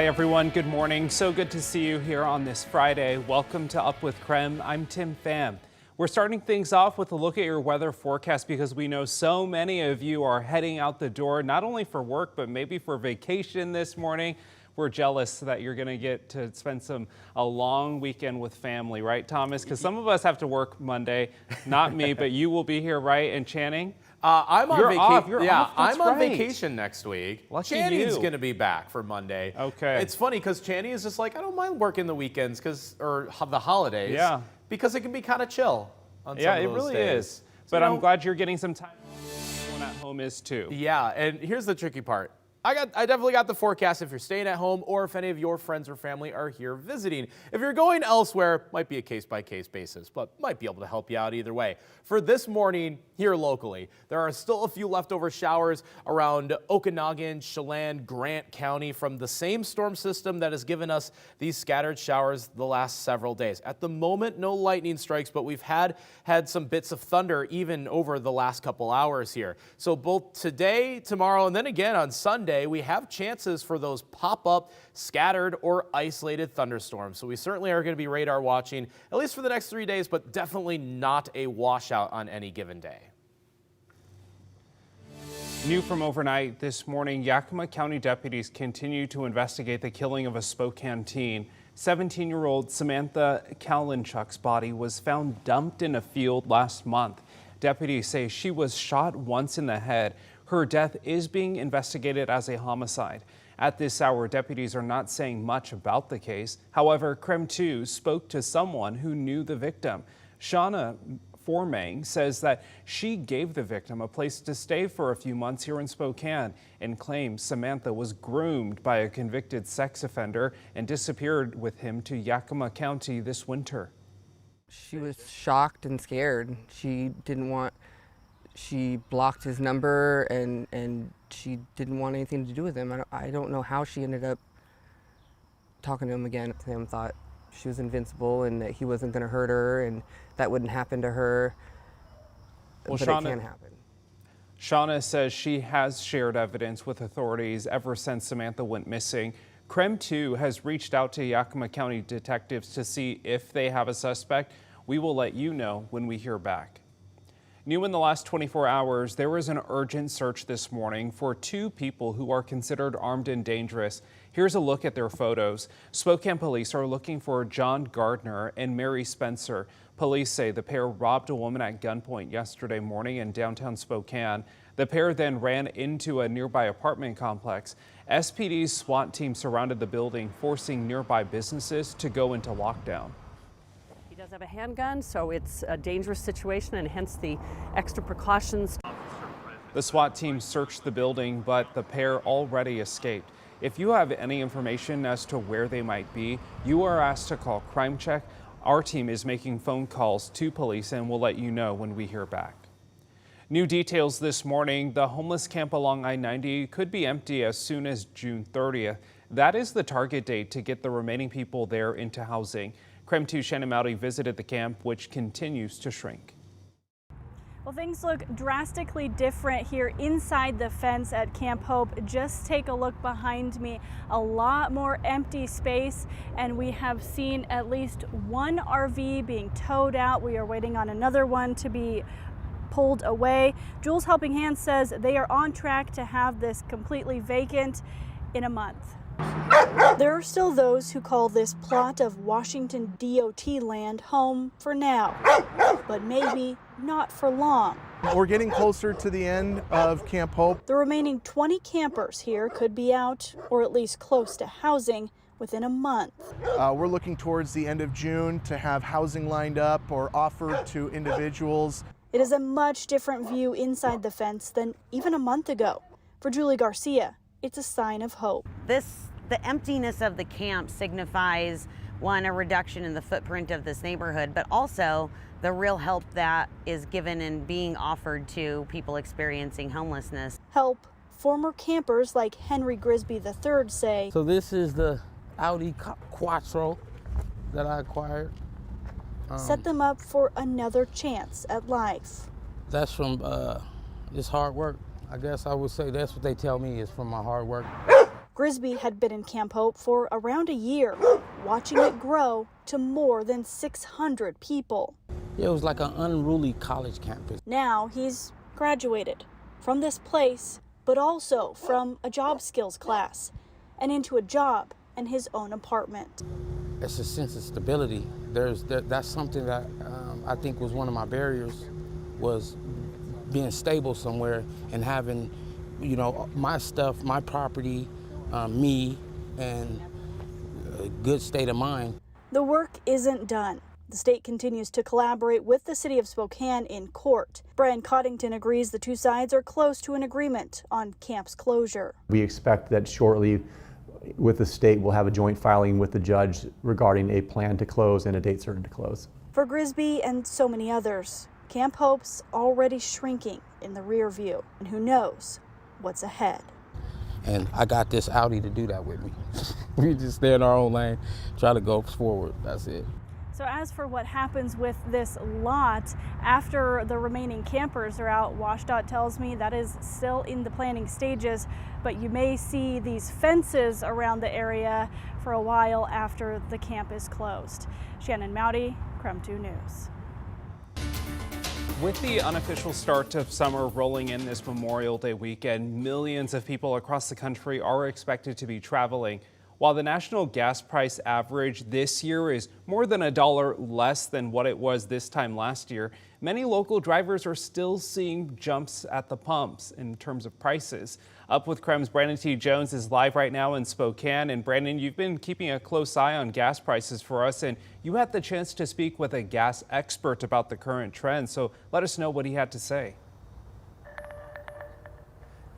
Hi everyone, good morning. So good to see you here on this Friday. Welcome to Up with KREM. I'm Tim Pham. We're starting things off with a look at your weather forecast because we know so many of you are heading out the door, not only for work, but maybe for vacation this morning. We're jealous that you're going to get to spend a long weekend with family, right, Thomas? Because some of us have to work Monday, not me, but you will be here, right? And Channing? I'm on vacation. Yeah, I'm on vacation next week. Lucky Channing's you. going to be back for Monday. Okay. It's funny because Channing is just like, I don't mind working the weekends or the holidays. Yeah. Because it can be kind of chill on some of those it really days. is. But I'm glad you're getting some time. Everyone at home is too. Yeah, and here's the tricky part. I definitely got the forecast if you're staying at home or if any of your friends or family are here visiting. If you're going elsewhere, might be a case-by-case basis, but might be able to help you out either way. For this morning, here locally, there are still a few leftover showers around Okanagan, Chelan, Grant County from the same storm system that has given us these scattered showers the last several days. At the moment, no lightning strikes, but we've had some bits of thunder even over the last couple hours here. So both today, tomorrow, and then again on Sunday, we have chances for those pop-up, scattered, or isolated thunderstorms. So we certainly are going to be radar watching, at least for the next 3 days, but definitely not a washout on any given day. New from overnight this morning, Yakima County deputies continue to investigate the killing of a Spokane teen. 17-year-old Samantha Kalinchuk's body was found dumped in a field last month. Deputies say she was shot once in the head. Her death is being investigated as a homicide. At this hour, deputies are not saying much about the case. However, KREM 2 spoke to someone who knew the victim. Shauna Formang says that she gave the victim a place to stay for a few months here in Spokane and claims Samantha was groomed by a convicted sex offender and disappeared with him to Yakima County this winter. She was shocked and scared. She blocked his number and she didn't want anything to do with him. I don't know how she ended up talking to him again. Sam thought she was invincible and that he wasn't going to hurt her and that wouldn't happen to her. Well, but it can happen. Shauna says she has shared evidence with authorities ever since Samantha went missing. KREM 2 has reached out to Yakima County detectives to see if they have a suspect. We will let you know when we hear back. New in the last 24 hours, there was an urgent search this morning for two people who are considered armed and dangerous. Here's a look at their photos. Spokane police are looking for John Gardner and Mary Spencer. Police say the pair robbed a woman at gunpoint yesterday morning in downtown Spokane. The pair then ran into a nearby apartment complex. SPD's SWAT team surrounded the building, forcing nearby businesses to go into lockdown. He does have a handgun, so it's a dangerous situation and hence the extra precautions. The SWAT team searched the building, but the pair already escaped. If you have any information as to where they might be, you are asked to call Crime Check. Our team is making phone calls to police and we'll let you know when we hear back. New details this morning, the homeless camp along I-90 could be empty as soon as June 30th. That is the target date to get the remaining people there into housing. KREM 2 Shannon Mowdy visited the camp, which continues to shrink. Well, things look drastically different here inside the fence at Camp Hope. Just take a look behind me. A lot more empty space, and we have seen at least one RV being towed out. We are waiting on another one to be pulled away. Jules Helping Hand says they are on track to have this completely vacant in a month. There are still those who call this plot of Washington DOT land home for now, but maybe not for long. We're getting closer to the end of Camp Hope. The remaining 20 campers here could be out, or at least close to housing, within a month. We're looking towards the end of June to have housing lined up or offered to individuals. It is a much different view inside the fence than even a month ago. For Julie Garcia, it's a sign of hope. The emptiness of the camp signifies, one, a reduction in the footprint of this neighborhood, but also the real help that is given and being offered to people experiencing homelessness. Help former campers like Henry Grisby III say. So this is the Audi Quattro that I acquired. Set them up for another chance at life. That's from just hard work. I guess I would say that's what they tell me is from my hard work. Grisby had been in Camp Hope for around a year, watching it grow to more than 600 people. It was like an unruly college campus. Now he's graduated from this place, but also from a job skills class and into a job and his own apartment. It's a sense of stability. That's something that I think was one of my barriers, was being stable somewhere and having, you know, my stuff, my property, me, and a good state of mind. The work isn't done. The state continues to collaborate with the city of Spokane in court. Brian Coddington agrees the two sides are close to an agreement on camp's closure. We expect that shortly with the state we'll have a joint filing with the judge regarding a plan to close and a date certain to close. For Grisby and so many others, Camp Hope's already shrinking in the rear view, and who knows what's ahead. And I got this Audi to do that with me. We just stay in our own lane, try to go forward, that's it. So as for what happens with this lot after the remaining campers are out, WashDOT tells me that is still in the planning stages, but you may see these fences around the area for a while after the camp is closed. Shannon Mowdy, KREM 2 News. With the unofficial start of summer rolling in this Memorial Day weekend, millions of people across the country are expected to be traveling. While the national gas price average this year is more than $1 less than what it was this time last year, many local drivers are still seeing jumps at the pumps in terms of prices. Up with KREM's Brandon T. Jones is live right now in Spokane. And Brandon, you've been keeping a close eye on gas prices for us, and you had the chance to speak with a gas expert about the current trend. So let us know what he had to say.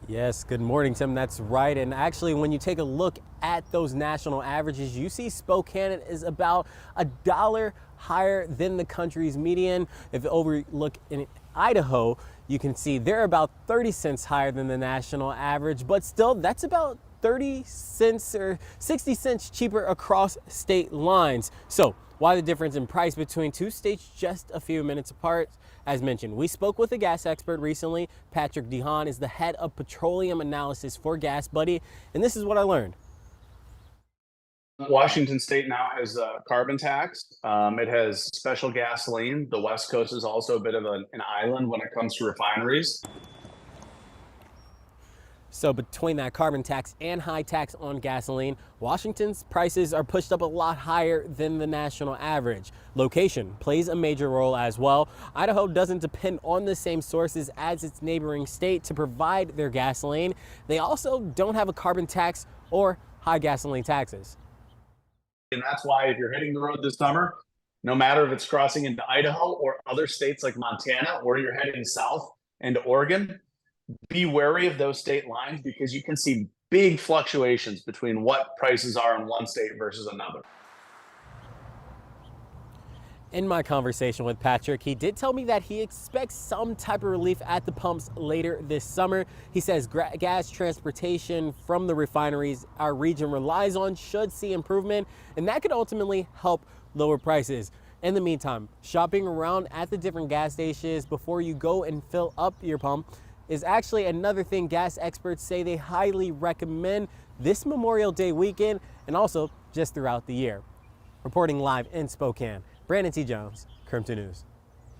Yes, good morning, Tim. That's right. And actually, when you take a look at those national averages, you see Spokane is about $1 higher than the country's median. If you overlook in Idaho, you can see they're about 30 cents higher than the national average, but still that's about 30 cents or 60 cents cheaper across state lines. So why the difference in price between two states just a few minutes apart? As mentioned, we spoke with a gas expert recently. Patrick DeHaan is the head of petroleum analysis for Gas Buddy, and this is what I learned. Washington State now has a carbon tax. It has special gasoline. The West Coast is also a bit of an island when it comes to refineries. So between that carbon tax and high tax on gasoline, Washington's prices are pushed up a lot higher than the national average. Location plays a major role as well. Idaho doesn't depend on the same sources as its neighboring state to provide their gasoline. They also don't have a carbon tax or high gasoline taxes. And that's why if you're hitting the road this summer, no matter if it's crossing into Idaho or other states like Montana, or you're heading south into Oregon, be wary of those state lines because you can see big fluctuations between what prices are in one state versus another. In my conversation with Patrick, he did tell me that he expects some type of relief at the pumps later this summer. He says gas transportation from the refineries our region relies on should see improvement, and that could ultimately help lower prices. In the meantime, shopping around at the different gas stations before you go and fill up your pump is actually another thing gas experts say they highly recommend this Memorial Day weekend and also just throughout the year. Reporting live in Spokane, Brandon T. Jones, KREM 2 News.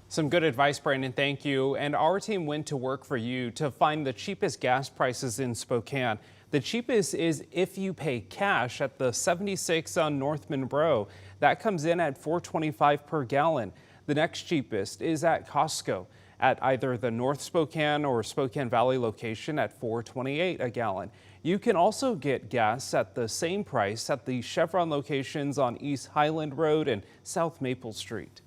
Some good advice, Brandon. Thank you. And our team went to work for you to find the cheapest gas prices in Spokane. The cheapest is if you pay cash at the 76 on North Monroe. That comes in at $4.25 per gallon. The next cheapest is at Costco at either the North Spokane or Spokane Valley location at $4.28 a gallon. You can also get gas at the same price at the Chevron locations on East Highland Road and South Maple Street.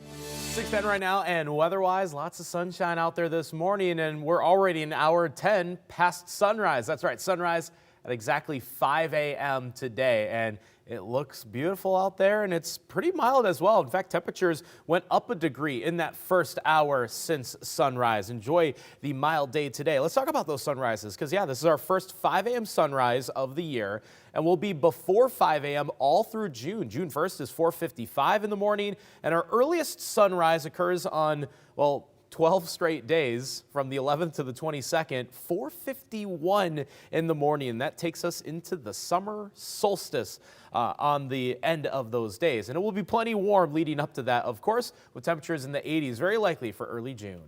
6:10 right now, and weather-wise, lots of sunshine out there this morning, and we're already an hour 10 past sunrise. That's right, sunrise at exactly 5 a.m. today, and it looks beautiful out there, and it's pretty mild as well. In fact, temperatures went up a degree in that first hour since sunrise. Enjoy the mild day today. Let's talk about those sunrises, because yeah, this is our first 5 a.m. sunrise of the year, and we'll be before 5 a.m. all through June. June 1st is 4:55 in the morning, and our earliest sunrise occurs on, well, 12 straight days from the 11th to the 22nd, 4:51 in the morning. And that takes us into the summer solstice on the end of those days. And it will be plenty warm leading up to that, of course, with temperatures in the 80s, very likely for early June.